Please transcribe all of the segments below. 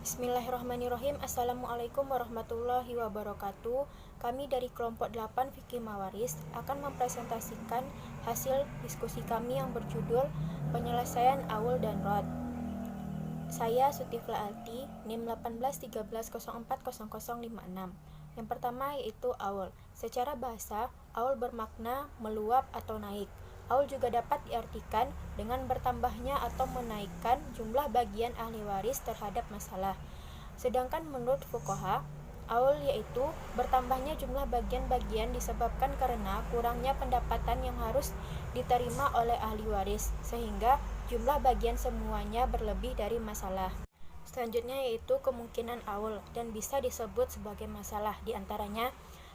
Bismillahirrahmanirrahim. Assalamualaikum warahmatullahi wabarakatuh. Kami dari kelompok 8 Fikih Mawaris akan mempresentasikan hasil diskusi kami yang berjudul Penyelesaian Aul dan Rod. Saya Sutifla Alti, NIM 1813040056. Yang pertama yaitu aul. Secara bahasa, aul bermakna meluap atau naik. Aul juga dapat diartikan dengan bertambahnya atau menaikkan jumlah bagian ahli waris terhadap masalah. Sedangkan menurut fuqaha, aul yaitu bertambahnya jumlah bagian-bagian disebabkan karena kurangnya pendapatan yang harus diterima oleh ahli waris, sehingga jumlah bagian semuanya berlebih dari masalah. Selanjutnya yaitu kemungkinan aul dan bisa disebut sebagai masalah, diantaranya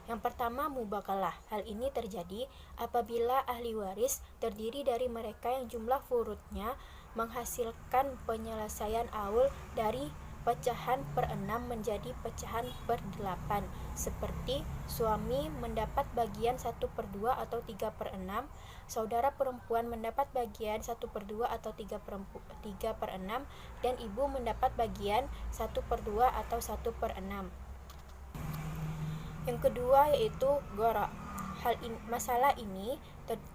yang pertama mubakalah. Hal ini terjadi apabila ahli waris terdiri dari mereka yang jumlah furudnya menghasilkan penyelesaian aul dari pecahan per 6 menjadi pecahan per 8, seperti suami mendapat bagian 1/2 atau 3/6, saudara perempuan mendapat bagian 1/2 atau 3/6, dan ibu mendapat bagian 1/2 atau 1/6. Yang kedua yaitu gora. Masalah ini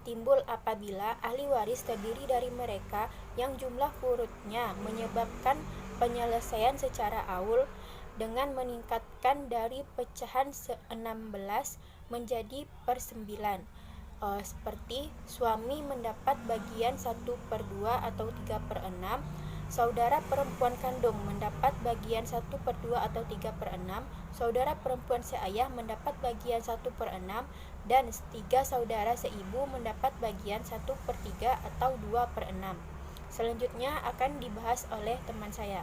timbul apabila ahli waris terdiri dari mereka yang jumlah furudnya menyebabkan penyelesaian secara aul dengan meningkatkan dari pecahan 16 menjadi per 9, seperti suami mendapat bagian 1/2 atau 3/6, saudara perempuan kandung mendapat bagian 1/2 atau 3/6, saudara perempuan seayah mendapat bagian 1/6, dan 3 saudara seibu mendapat bagian 1/3 atau 2/6. Selanjutnya akan dibahas oleh teman saya.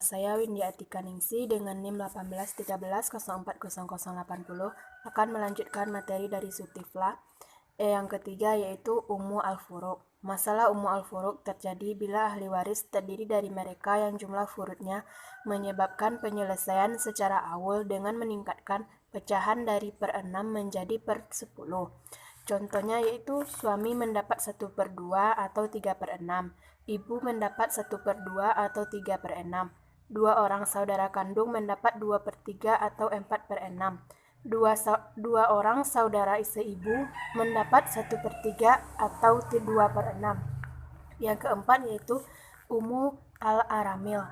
Saya Windy Atika Ningsi dengan NIM 1813040080 akan melanjutkan materi dari Sutifla. Yang ketiga yaitu Umu al-Furuq. Masalah Umu al-Furuq terjadi bila ahli waris terdiri dari mereka yang jumlah furudnya menyebabkan penyelesaian secara aul dengan meningkatkan pecahan dari per 6 menjadi per 10. Contohnya yaitu suami mendapat 1/2 atau 3/6, ibu mendapat 1/2 atau 3/6, dua orang saudara kandung mendapat 2/3 atau 4/6, dua orang saudara seibu mendapat 1/3 atau 2/6. Yang keempat yaitu Umu al-Aramil.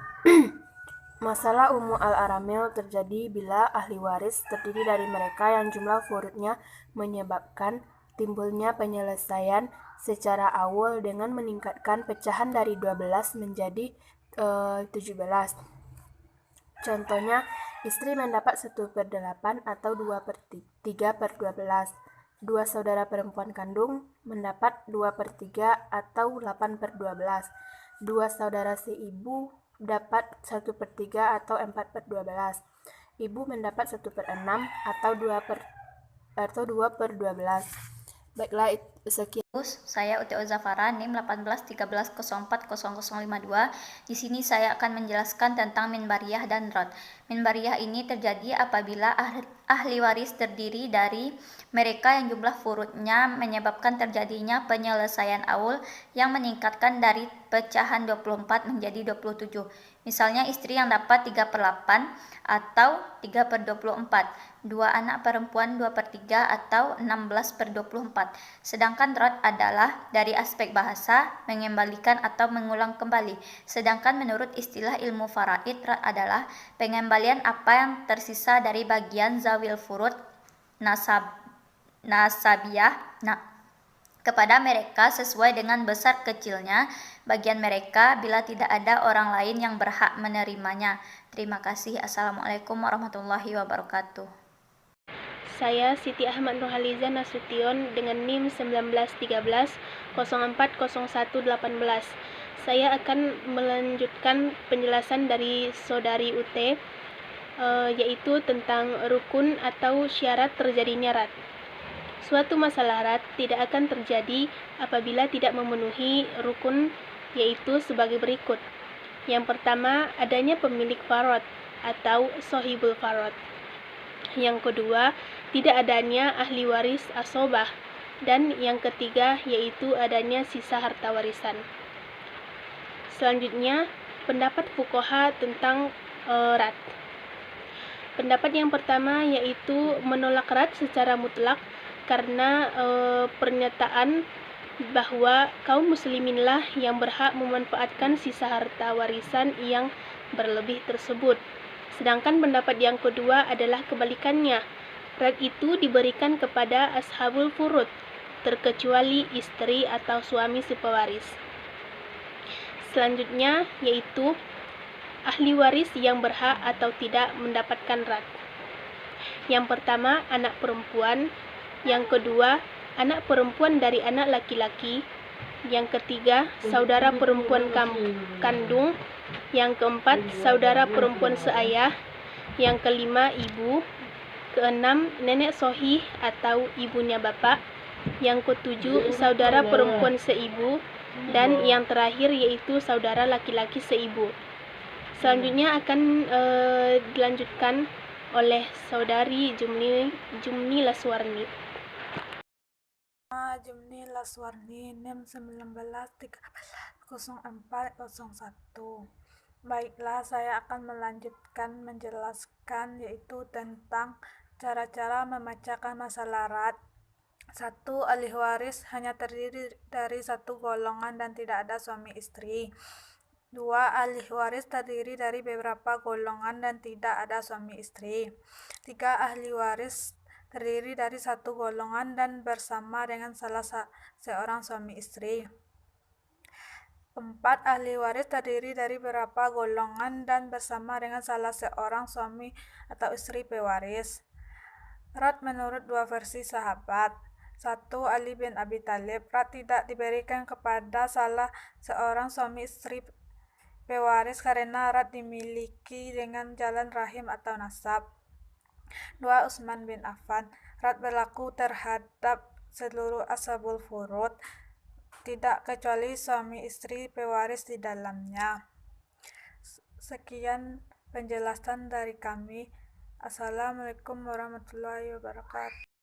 Masalah Umu al-Aramil terjadi bila ahli waris terdiri dari mereka yang jumlah furudnya menyebabkan timbulnya penyelesaian secara awal dengan meningkatkan pecahan dari 12 menjadi 17. Contohnya, istri mendapat 1/8 atau 3/12. Dua saudara perempuan kandung mendapat 2/3 atau 8/12. Dua saudara seibu dapat 1/3 atau 4/12. Ibu mendapat 1/6 atau 2/12. Baiklah, sekian. Saya Uti Zafara, NIM 1813040052. Di sini saya akan menjelaskan tentang minbariyah dan rod. Minbariyah ini terjadi apabila ahli waris terdiri dari mereka yang jumlah furudnya menyebabkan terjadinya penyelesaian aul yang meningkatkan dari pecahan 24 menjadi 27. Misalnya istri yang dapat 3/8 atau 3/24, dua anak perempuan 2/3 atau 16/24. Sedangkan rod adalah dari aspek bahasa mengembalikan atau mengulang kembali. Sedangkan menurut istilah ilmu faraid, rod adalah pengembalian apa yang tersisa dari bagian zawil furud nasabiyah kepada mereka sesuai dengan besar kecilnya bagian mereka bila tidak ada orang lain yang berhak menerimanya. Terima kasih. Assalamualaikum warahmatullahi wabarakatuh. Saya Siti Ahmad Nurhaliza Nasution dengan NIM 1913040118. Saya akan melanjutkan penjelasan dari saudari UT, yaitu tentang rukun atau syarat terjadinya rad. Suatu masalah rad tidak akan terjadi apabila tidak memenuhi rukun, yaitu sebagai berikut. Yang pertama, adanya pemilik farad atau sohibul farad. Yang kedua, tidak adanya ahli waris asobah. Dan yang ketiga, yaitu adanya sisa harta warisan. Selanjutnya, pendapat fuqaha tentang rat. Pendapat yang pertama yaitu menolak rat secara mutlak karena pernyataan bahwa kaum musliminlah yang berhak memanfaatkan sisa harta warisan yang berlebih tersebut. Sedangkan pendapat yang kedua adalah kebalikannya. Rat itu diberikan kepada ashabul furud, terkecuali istri atau suami si pewaris. Selanjutnya yaitu ahli waris yang berhak atau tidak mendapatkan rat. Yang pertama, anak perempuan. Yang kedua, anak perempuan dari anak laki-laki. Yang ketiga, saudara perempuan kandung. Yang keempat, saudara perempuan seayah. Yang kelima, ibu. Keenam, nenek sohih atau ibunya bapak. Yang ketujuh, saudara perempuan seibu. Dan yang terakhir yaitu saudara laki-laki seibu. Selanjutnya akan dilanjutkan oleh saudari Jumni Laswarni. Jumni Laswarni, NIM 19130401. Baiklah, saya akan melanjutkan menjelaskan yaitu tentang cara-cara memecahkan masalah rat. 1. Ahli waris hanya terdiri dari satu golongan dan tidak ada suami istri. 2. Ahli waris terdiri dari beberapa golongan dan tidak ada suami istri. 3. Ahli waris terdiri dari satu golongan dan bersama dengan salah seorang suami istri. 4. Ahli waris terdiri dari beberapa golongan dan bersama dengan salah seorang suami atau istri pewaris. Rat menurut dua versi sahabat. 1. Ali bin Abi Thalib. Rat tidak diberikan kepada salah seorang suami istri pewaris karena rat dimiliki dengan jalan rahim atau nasab. 2. Utsman bin Affan. Rat berlaku terhadap seluruh ashabul furud, tidak kecuali suami istri pewaris di dalamnya. Sekian penjelasan dari kami. Assalamualaikum warahmatullahi wabarakatuh.